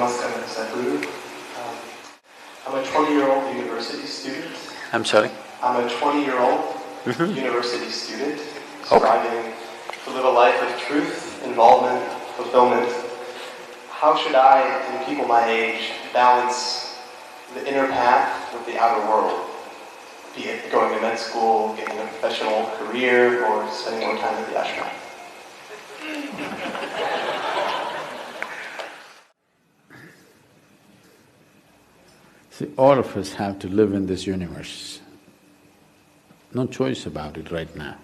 Namaskar, Sadhguru. I'm a 20-year-old university student. I'm sorry? I'm a 20-year-old university student striving to live a life of truth, involvement, fulfillment. How should I and people my age balance the inner path with the outer world? Be it going to med school, getting a professional career, or spending more time at the ashram? See, all of us have to live in this universe. No choice about it right now.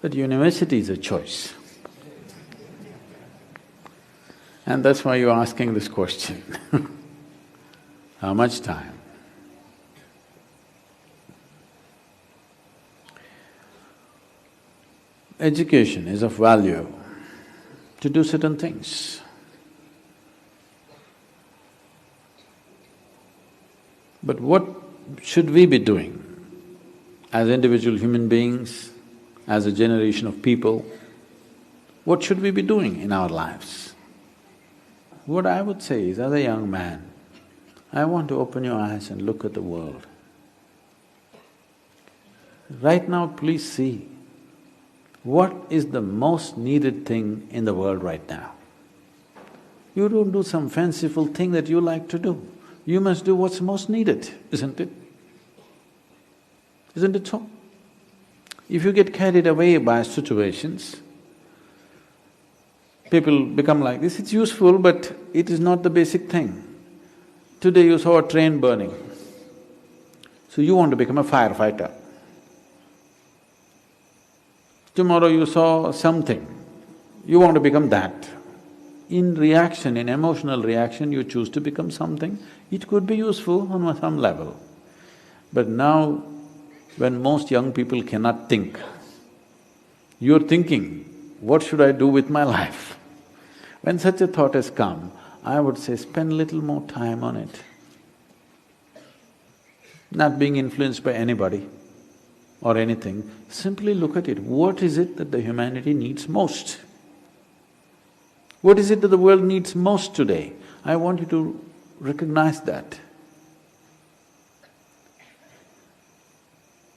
But university is a choice. And that's why you're asking this question. How much time? Education is of value to do certain things. But what should we be doing as individual human beings, as a generation of people? What should we be doing in our lives? What I would say is, as a young man, I want to open your eyes and look at the world. Right now, please see, what is the most needed thing in the world right now? You don't do some fanciful thing that you like to do. You must do what's most needed, isn't it? Isn't it so? If you get carried away by situations, people become like this, it's useful but it is not the basic thing. Today you saw a train burning, so you want to become a firefighter. Tomorrow you saw something, you want to become that. In reaction, in emotional reaction, you choose to become something. It could be useful on some level. But now, when most young people cannot think, you're thinking, what should I do with my life? When such a thought has come, I would say spend little more time on it. Not being influenced by anybody or anything, simply look at it. What is it that the humanity needs most? What is it that the world needs most today? I want you to recognize that.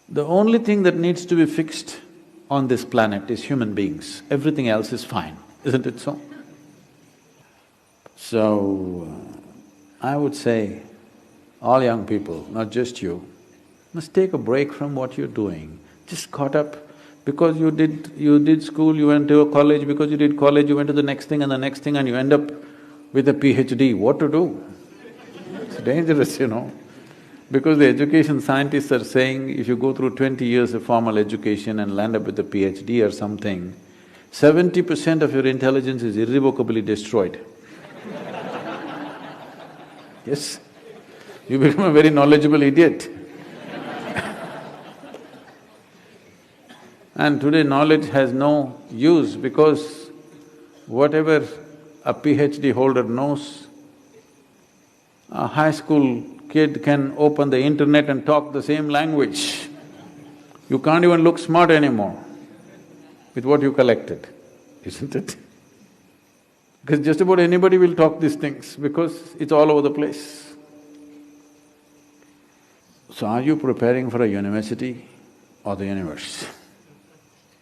The only thing that needs to be fixed on this planet is human beings. Everything else is fine, isn't it so? So, I would say, all young people, not just you, must take a break from what you're doing. Just caught up because you did school, you went to a college, because you did college, you went to the next thing and the next thing and you end up with a PhD. What to do? It's dangerous, you know. Because the education scientists are saying if you go through 20 years of formal education and land up with a PhD or something, 70% of your intelligence is irrevocably destroyed. Yes, you become a very knowledgeable idiot. And today knowledge has no use because whatever a PhD holder knows, a high school kid can open the internet and talk the same language. You can't even look smart anymore with what you collected, isn't it? Because just about anybody will talk these things because it's all over the place. So are you preparing for a university or the universe?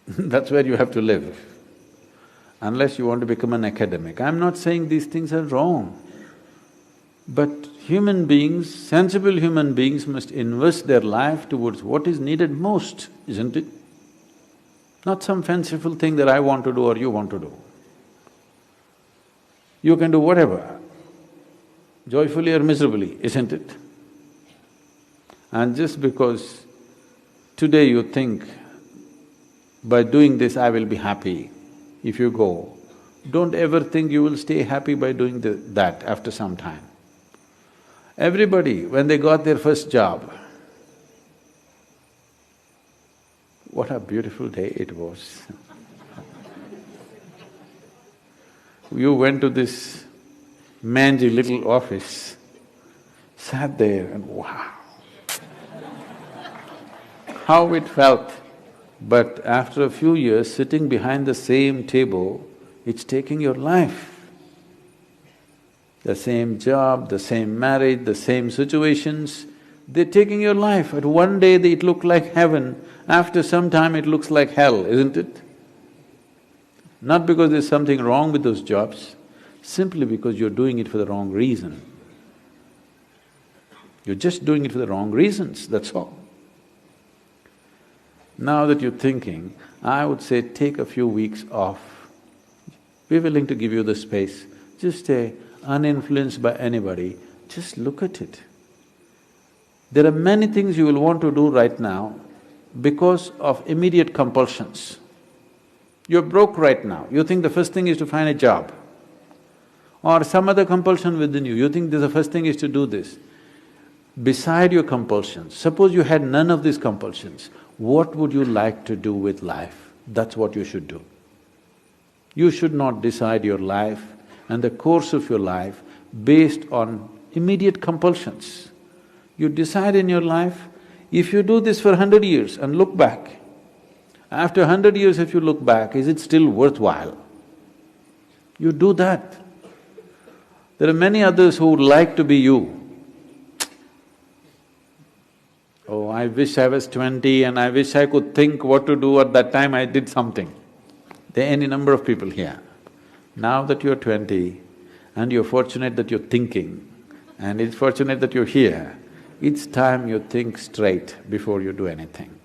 That's where you have to live, unless you want to become an academic. I'm not saying these things are wrong, but human beings, sensible human beings must invest their life towards what is needed most, isn't it? Not some fanciful thing that I want to do or you want to do. You can do whatever, joyfully or miserably, isn't it? And just because today you think, by doing this I will be happy, if you go, don't ever think you will stay happy by doing that after some time. Everybody, when they got their first job, what a beautiful day it was. You went to this mangy little office, sat there and wow, how it felt. But after a few years, sitting behind the same table, it's taking your life. the same job, the same marriage, the same situations. They're taking your life. At one day it looked like heaven, after some time it looks like hell, isn't it? Not because there's something wrong with those jobs, simply because you're doing it for the wrong reason. You're just doing it for the wrong reasons, that's all. Now that you're thinking, I would say take a few weeks off. We're willing to give you the space. Just stay uninfluenced by anybody, just look at it. There are many things you will want to do right now because of immediate compulsions. You're broke right now, you think the first thing is to find a job. Or some other compulsion within you, you think the first thing is to do this. Beside your compulsions, suppose you had none of these compulsions, what would you like to do with life? That's what you should do. You should not decide your life and the course of your life based on immediate compulsions. You decide in your life, if you do this for 100 years and look back, after 100 years if you look back, is it still worthwhile? You do that. There are many others who would like to be you. Oh, I wish I was 20 and I wish I could think what to do at that time I did something. There are any number of people here. Now that you're 20 and you're fortunate that you're thinking and it's fortunate that you're here, it's time you think straight before you do anything